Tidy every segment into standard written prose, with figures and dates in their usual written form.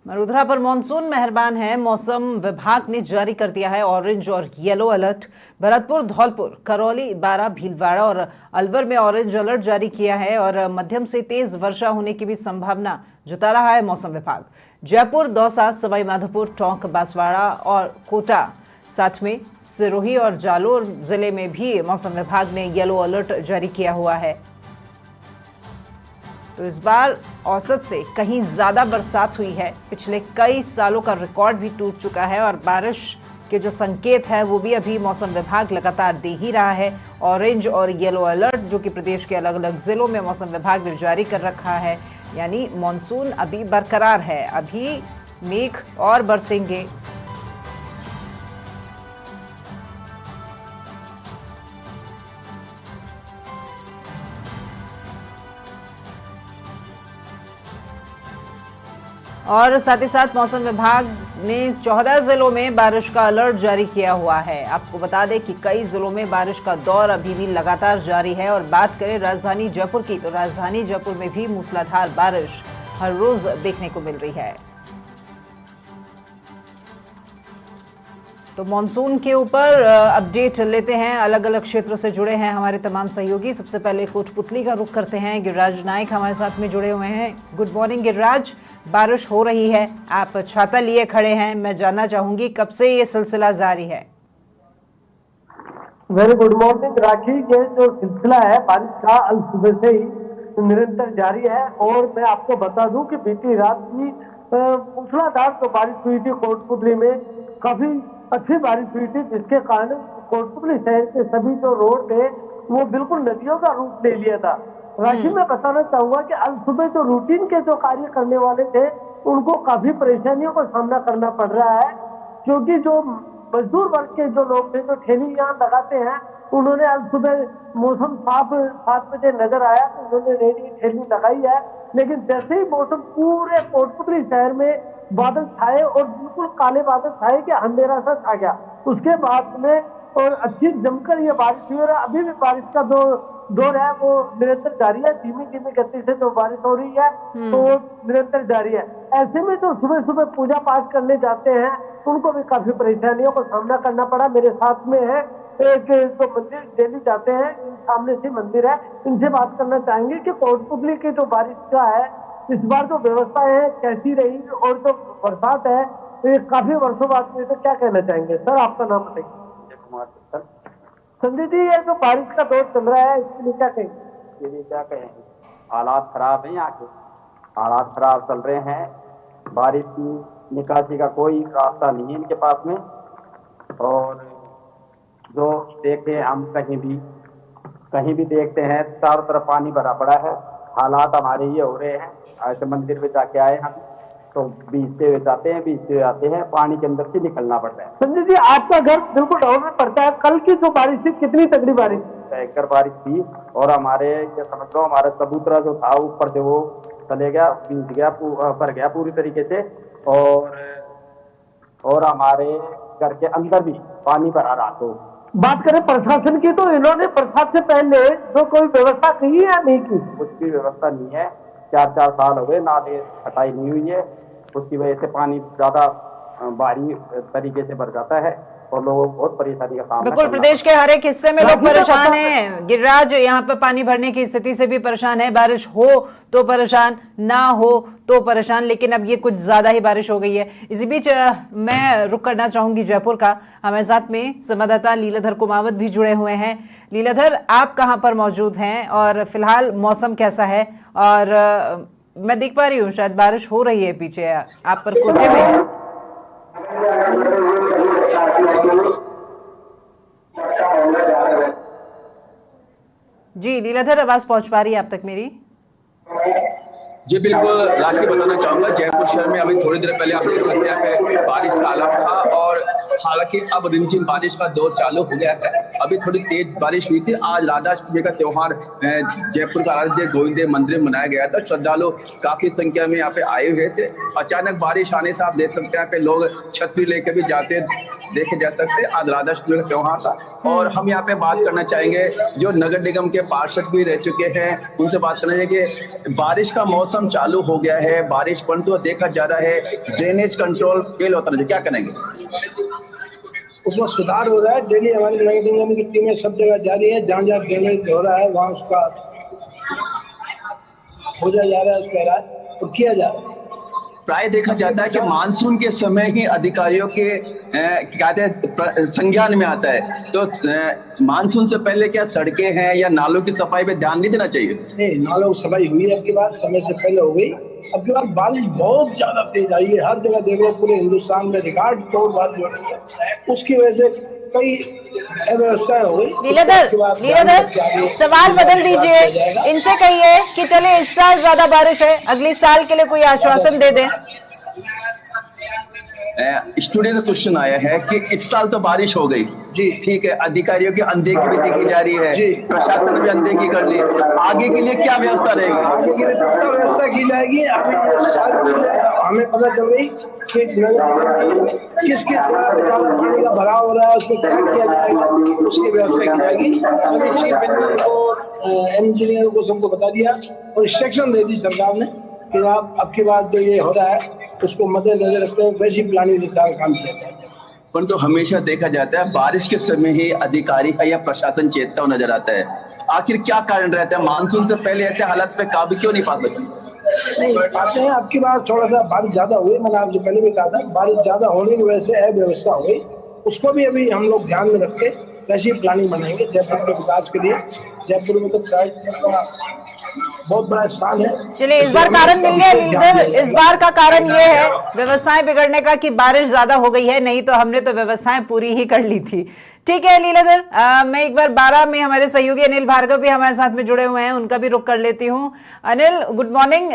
वडोदरा पर मानसून मेहरबान है। मौसम विभाग ने जारी कर दिया है ऑरेंज और येलो अलर्ट। भरतपुर, धौलपुर, करौली, बारां, भीलवाड़ा और अलवर में ऑरेंज अलर्ट जारी किया है और मध्यम से तेज वर्षा होने की भी संभावना जता रहा है मौसम विभाग। जयपुर, दौसा, सवाई माधोपुर, टोंक, बांसवाड़ा और कोटा, साथ में सिरोही और जालोर जिले में भी मौसम विभाग ने येलो अलर्ट जारी किया हुआ है। तो इस बार औसत से कहीं ज्यादा बरसात हुई है। पिछले कई सालों का रिकॉर्ड भी टूट चुका है और बारिश के जो संकेत है वो भी अभी मौसम विभाग लगातार दे ही रहा है। ऑरेंज और येलो अलर्ट जो कि प्रदेश के अलग अलग जिलों में मौसम विभाग ने जारी कर रखा है, यानी मॉनसून अभी बरकरार है। अभी मेघ और बरसेंगे। और साथ ही साथ मौसम विभाग ने 14 जिलों में बारिश का अलर्ट जारी किया हुआ है। आपको बता दें कि कई जिलों में बारिश का दौर अभी भी लगातार जारी है। और बात करें राजधानी जयपुर की, तो राजधानी जयपुर में भी मूसलाधार बारिश हर रोज देखने को मिल रही है। तो मॉनसून के ऊपर अपडेट लेते हैं। अलग अलग क्षेत्रों से जुड़े हैं हमारे तमाम सहयोगी। सबसे पहले कोटपुतली का रुख करते हैं। गिरिराज नायक हमारे साथ में जुड़े हुए हैं। गुड मॉर्निंग गिरिराज, बारिश हो रही है, आप छाता लिए खड़े हैं। मैं जानना चाहूंगी कब से ये सिलसिला जारी है? वेरी गुड मॉर्निंग राखी। ये जो सिलसिला है बारिश का अल सुबह से ही निरंतर जारी है। और मैं आपको बता दूं कि बीती रात की मूसलाधार जो बारिश हुई थी कोटपुतली में, काफी अच्छी बारिश हुई थी, जिसके कारण कोटपुतली शहर के सभी जो रोड थे वो बिल्कुल नदियों का रूप ले लिया था। राशि में बताना चाहूंगा कि अल सुबह जो रूटीन के जो कार्य करने वाले थे उनको काफी परेशानियों का सामना करना पड़ रहा है, क्योंकि जो मजदूर वर्ग के जो लोग थे जो ठेली यहाँ लगाते हैं, उन्होंने आज सुबह मौसम साफ 7 बजे नजर आया तो उन्होंने नई ठेली लगाई है। लेकिन जैसे ही मौसम पूरे कोटपुतली शहर में बादल छाए और बिल्कुल काले बादल छाए कि अंधेरा सा छा गया, उसके बाद में और अच्छी जमकर ये बारिश हुई। और अभी भी बारिश का दौर है वो निरंतर जारी है। धीमी धीमी गति से जो बारिश हो रही है तो वो निरंतर जारी है। ऐसे में जो सुबह सुबह पूजा पाठ करने जाते हैं उनको भी काफी परेशानियों का सामना करना पड़ा। मेरे साथ में है एक जो मंदिर डेली जाते हैं, सामने से मंदिर है, इनसे बात करना चाहेंगे कि कोटपुतली की जो बारिश का है इस बार जो व्यवस्था है कैसी रही और जो बरसात है तो ये काफी वर्षों बाद में, तो क्या कहना चाहेंगे? सर आपका नाम बताइए। संजय जी, ये जो बारिश का दौर चल रहा है इसके लिए क्या कहेंगे? ये लिए क्या कहेंगे, हालात खराब हैं, यहाँ के हालात खराब चल रहे हैं। बारिश की निकासी का कोई रास्ता नहीं है इनके पास में। और जो देखे हम कहीं भी देखते हैं चारों तरफ पानी भरा पड़ा है। हालात हमारे ये हो रहे हैं। ऐसे मंदिर में जाके आए हम तो बीचते हुए जाते हैं, बीचते हुए आते हैं, पानी के अंदर से निकलना पड़ता है। संजय जी, आपका घर बिल्कुल डाउन में पड़ता है। कल की जो बारिश थी कितनी तगड़ी बारिश? भयंकर बारिश थी और हमारे ये समझ लो हमारा चबूतरा जो था ऊपर से वो चले गया, बीत गया, भर गया पूरी तरीके से। और हमारे घर के अंदर भी पानी भरा रहा। तो बात करें प्रशासन की तो इन्होंने बरसात से पहले जो कोई व्यवस्था की है या नहीं की? कुछ भी व्यवस्था नहीं है। 4 साल हो गए, नाले हटाई नहीं हुई है। उसकी वजह से पानी ज्यादा भारी तरीके से भर जाता है और लोगों को बहुत परेशानी का सामना। बिल्कुल, प्रदेश के हर एक हिस्से में लोग परेशान हैं। गिरिराज, यहाँ पर पानी भरने की स्थिति से भी परेशान है। बारिश हो तो परेशान, ना हो तो परेशान, लेकिन अब ये कुछ ज्यादा ही बारिश हो गई है। इसी बीच मैं रुक करना चाहूंगी जयपुर का। हमारे साथ में संवाददाता लीलाधर कुमावत भी जुड़े हुए हैं। लीलाधर, आप कहाँ पर मौजूद हैं और फिलहाल मौसम कैसा है? और मैं देख पा रही हूँ शायद बारिश हो रही है पीछे, आप पर कोटे में है। जी लीलाधर, आवाज पहुंच पा रही है आप तक मेरी? जी बिल्कुल राखी, बताना चाहूंगा जयपुर शहर में अभी थोड़ी देर पहले आप देख सकते हैं बारिश का आलम था और हालांकि अब रिमझिम बारिश का दौर चालू हो गया है। अभी थोड़ी तेज बारिश हुई थी। आज राधाष्टमी का त्योहार जयपुर का आराध्य गोविंद मंदिर में मनाया गया था। श्रद्धालु काफी संख्या में यहाँ पे आए हुए थे। अचानक बारिश आने से आप देख सकते हैं यहाँ पे लोग छतरी लेकर भी जाते देखे जा सकते हैं। आज राधाष्टमी का त्योहार था और हम यहाँ पे बात करना चाहेंगे जो नगर निगम के पार्षद भी रह चुके हैं, उनसे बात करना चाहिए कि बारिश का मौसम मौसम चालू हो गया है, बारिश परंतु देखा जा रहा है ड्रेनेज कंट्रोल फेल होता है, क्या करेंगे? उसमें सुधार हो रहा है। डेली हमारी नगर निगम की टीमें सब जगह जारी है, जहाँ जहाँ ड्रेनेज हो रहा है वहाँ उसका हो जा रहा है, उसका इलाज और किया जा रहा है। प्राय देखा जाता है कि मानसून के समय ही अधिकारियों के कहते हैं संज्ञान में आता है, तो मानसून से पहले क्या सड़कें हैं या नालों की सफाई पे ध्यान नहीं देना चाहिए? नहीं, नालों की सफाई हुई है, अब की बात समय से पहले हो गई। अब की बार बारिश बहुत ज्यादा तेज आई है, हर जगह देख लो पूरे हिंदुस्तान में रिकॉर्ड तोड़ बारिश हो रही है, उसकी वजह से कई अव्यवस्थाएं हो गई। लीलाधर सवाल बदल दीजिए, इनसे कहिए कि चले इस साल ज्यादा बारिश है, अगले साल के लिए कोई आश्वासन दे दें। स्टूडियो का क्वेश्चन आया है कि इस साल तो बारिश हो गई जी, ठीक है, अधिकारियों की अनदेखी भी देखी जा रही है, प्रशासन ने भी अनदेखी कर ली, आगे के लिए क्या व्यवस्था रहेगी? आगे के लिए व्यवस्था की जाएगी। अभी हमें पता चल गई कि किसके पानी का भराव हो रहा है, उसको क्या किया जाएगा, उसकी व्यवस्था की जाएगी। सभी चीफ इंजीनियर को, इंजीनियर को सबको बता दिया और इंस्ट्रक्शन दे दी सरकार ने कि आप अब की बार जो ये हो रहा है उसको मद्देनजर रखते हुए वैसी प्लानिंग के साथ काम किया जाए। परंतु हमेशा देखा जाता है बारिश के समय ही अधिकारी या प्रशासन चेतता हुआ नजर आता है, आखिर क्या कारण रहता है? मानसून से पहले ऐसे हालात पे काबू क्यों नहीं पा सकते? नहीं पाते हैं। अब की बार थोड़ा सा बारिश ज्यादा हुई, मैंने आपसे पहले भी कहा था, बारिश ज्यादा होने की वजह से अव्यवस्था हो गई, उसको भी अभी हम लोग ध्यान में रख के कैसी प्लानिंग बनाएंगे जयपुर के विकास के लिए। जयपुर में तो बहुत बड़ा स्थान है। चलिए, इस बार कारण मिल गया लीडर। इस बार का कारण ये है व्यवस्थाएं बिगड़ने का कि बारिश ज्यादा हो गई है, नहीं तो हमने तो व्यवस्थाएं पूरी ही कर ली थी। ठीक है लीलाधर, मैं एक बार 12 में हमारे सहयोगी अनिल भार्गव भी हमारे साथ में जुड़े हुए हैं, उनका भी रुख कर लेती हूँ। Anil, good morning.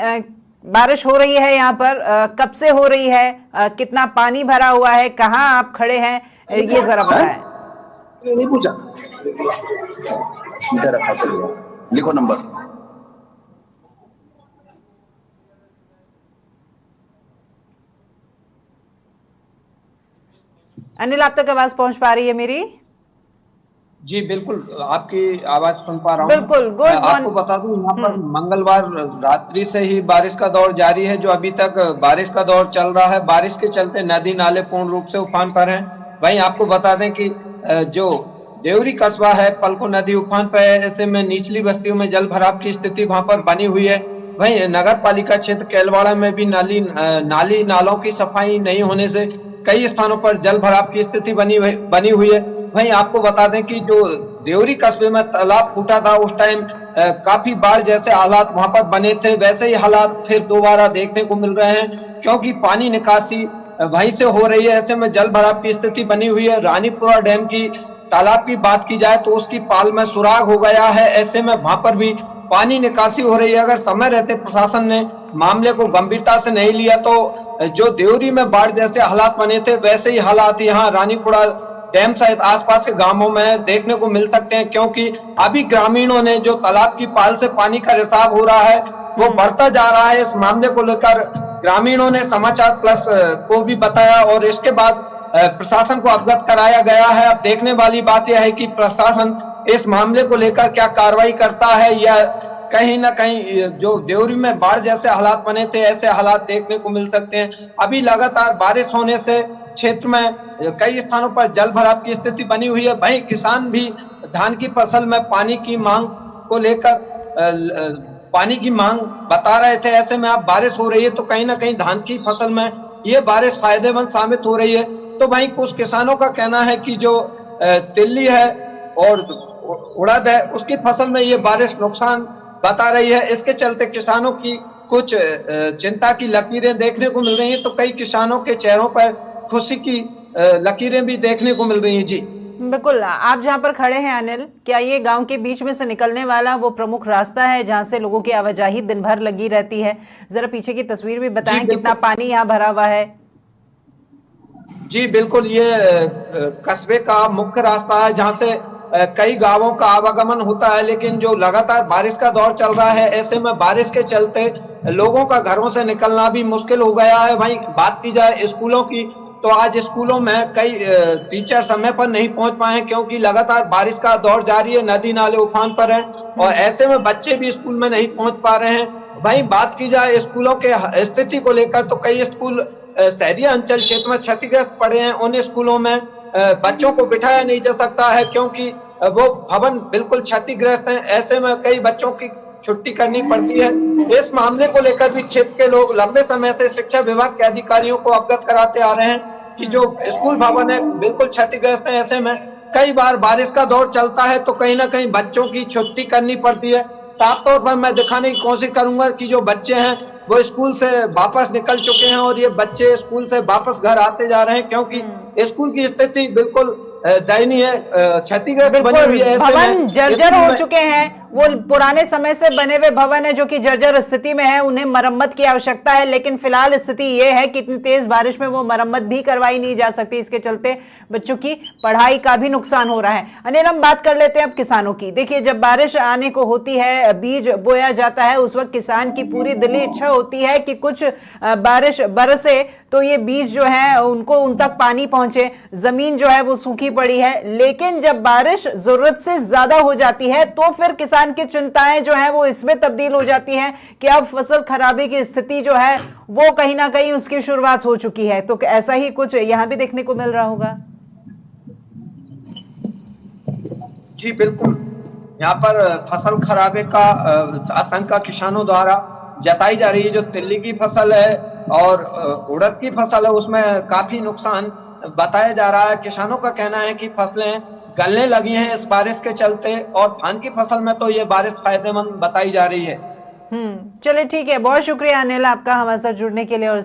बारिश हो रही है यहाँ पर, कब से हो रही है, कितना पानी भरा हुआ है, कहाँ आप खड़े हैं, ये जरा बताएं। नहीं पूछा, लिखो नंबर। अनिल, आप तक आवाज पहुंच पा रही है मेरी? जी बिल्कुल, आपकी आवाज सुन पा रहा हूँ। बिल्कुल, गुड। आपको बता दूं, यहाँ पर मंगलवार रात्रि से ही बारिश का दौर जारी है, जो अभी तक बारिश का दौर चल रहा है। बारिश के चलते नदी नाले पूर्ण रूप से उफान पर हैं। वहीं आपको बता दें कि जो देवरी कस्बा है, पलको नदी उफान पर है, ऐसे में निचली बस्तियों में जल भराव की स्थिति वहां पर बनी हुई है। वहीं नगर पालिका क्षेत्र कैलवाड़ा में भी नाली नालों की सफाई नहीं होने से कई स्थानों पर जल भराव की स्थिति बनी हुई है। वहीं आपको बता दें कि जो देवरी कस्बे में तालाब फूटा था, उस टाइम काफी बाढ़ जैसे हालात वहां पर बने थे, वैसे ही हालात फिर दोबारा देखने को मिल रहे हैं, क्योंकि पानी निकासी वहीं से हो रही है। ऐसे में जल भराव की स्थिति बनी हुई है। रानीपुरा डैम की तालाब की बात की जाए तो उसकी पाल में सुराग हो गया है, ऐसे में वहां पर भी पानी निकासी हो रही है। अगर समय रहते प्रशासन ने मामले को गंभीरता से नहीं लिया तो जो देवरी में बाढ़ जैसे हालात बने थे, वैसे ही हालात यहाँ रानीपुरा डैम सहित आसपास के गांवों में देखने को मिल सकते हैं, क्योंकि अभी ग्रामीणों ने जो तालाब की पाल से पानी का रिसाव हो रहा है वो बढ़ता जा रहा है। इस मामले को लेकर ग्रामीणों ने समाचार प्लस को भी बताया और इसके बाद प्रशासन को अवगत कराया गया है। अब देखने वाली बात यह है कि प्रशासन इस मामले को लेकर क्या कार्रवाई करता है, या कहीं ना कहीं जो देवरी में बाढ़ जैसे हालात बने थे ऐसे हालात देखने को मिल सकते हैं। अभी लगातार बारिश होने से क्षेत्र में कई स्थानों पर जल भराव की स्थिति बनी हुई है। वहीं किसान भी धान की फसल में पानी की मांग को लेकर पानी की मांग बता रहे थे। ऐसे में अब बारिश हो रही है तो कहीं ना कहीं धान की फसल में ये बारिश फायदेमंद साबित हो रही है। तो वहीं कुछ किसानों का कहना है कि जो तिल्ली है और उड़द है उसकी फसल में ये बारिश नुकसान बता रही है। इसके चलते किसानों की कुछ चिंता की लकीरें देखने को मिल रही हैं, तो कई किसानों के चेहरों पर खुशी की लकीरें भी देखने को मिल रही हैं। जी बिल्कुल, आप जहां पर खड़े हैं अनिल, क्या ये गांव के बीच में से निकलने वाला वो प्रमुख रास्ता है जहां से लोगों की आवाजाही दिन भर लगी रहती है? जरा पीछे की तस्वीर भी बताएं, कितना पानी यहाँ भरा हुआ है। जी बिल्कुल, ये कस्बे का मुख्य रास्ता है जहां से कई गांवों का आवागमन होता है, लेकिन जो लगातार बारिश का दौर चल रहा है ऐसे में बारिश के चलते लोगों का घरों से निकलना भी मुश्किल हो गया है। वहीं बात की जाए स्कूलों की तो आज स्कूलों में कई टीचर समय पर नहीं पहुंच पाए क्योंकि लगातार बारिश का दौर जारी है, नदी नाले उफान पर हैं और ऐसे में बच्चे भी स्कूल में नहीं पहुंच पा रहे हैं। वहीं बात की जाए स्कूलों के स्थिति को लेकर तो कई स्कूल शहरी अंचल क्षेत्र में क्षतिग्रस्त पड़े हैं। उन स्कूलों में बच्चों को बिठाया नहीं जा सकता है क्योंकि वो भवन बिल्कुल क्षतिग्रस्त हैं। ऐसे में कई बच्चों की छुट्टी करनी पड़ती है। इस मामले को लेकर भी क्षेत्र के लोग लंबे समय से शिक्षा विभाग के अधिकारियों को अवगत कराते आ रहे हैं कि जो स्कूल भवन है बिल्कुल क्षतिग्रस्त है। ऐसे में कई बार बारिश का दौर चलता है तो कहीं ना कहीं बच्चों की छुट्टी करनी पड़ती है। साफ तौर पर मैं दिखाने की कोशिश करूंगा कि जो बच्चे हैं वो स्कूल से वापस निकल चुके हैं और ये बच्चे स्कूल से वापस घर आते जा रहे हैं क्योंकि स्कूल की स्थिति बिल्कुल दयनीय है, क्षतिग्रस्त बनी हुई है। भवन जर्जर हो चुके हैं, वो पुराने समय से बने हुए भवन है जो कि जर्जर स्थिति में है, उन्हें मरम्मत की आवश्यकता है। लेकिन फिलहाल स्थिति ये है कि इतनी तेज बारिश में वो मरम्मत भी करवाई नहीं जा सकती, इसके चलते बच्चों की पढ़ाई का भी नुकसान हो रहा है। अनिल, हम बात कर लेते हैं अब किसानों की। देखिए, जब बारिश आने को होती है, बीज बोया जाता है, उस वक्त किसान की पूरी दिली इच्छा होती है कि कुछ बारिश बरसे तो ये बीज जो है उनको उन तक पानी पहुंचे। जमीन जो है वो सूखी पड़ी है, लेकिन जब बारिश जरूरत से ज्यादा हो जाती है तो फिर किसान की चिंताएं जो है वो इसमें तब्दील हो जाती हैं कि अब फसल खराबे की स्थिति जो है वो कहीं ना कहीं उसकी शुरुआत हो चुकी है। तो ऐसा ही कुछ यहां भी देखने को मिल रहा होगा। जी बिल्कुल, यहाँ पर फसल खराबे का आशंका किसानों द्वारा जताई जा रही है। जो तिल्ली की फसल है और उड़द की फसल है उसमें काफी नुकसान बताया जा रहा है। किसानों का कहना है कि फसलें गलने लगी हैं इस बारिश के चलते और धान की फसल में तो ये बारिश फायदेमंद बताई जा रही है। चलिए ठीक है, बहुत शुक्रिया अनिल आपका हमारे साथ जुड़ने के लिए और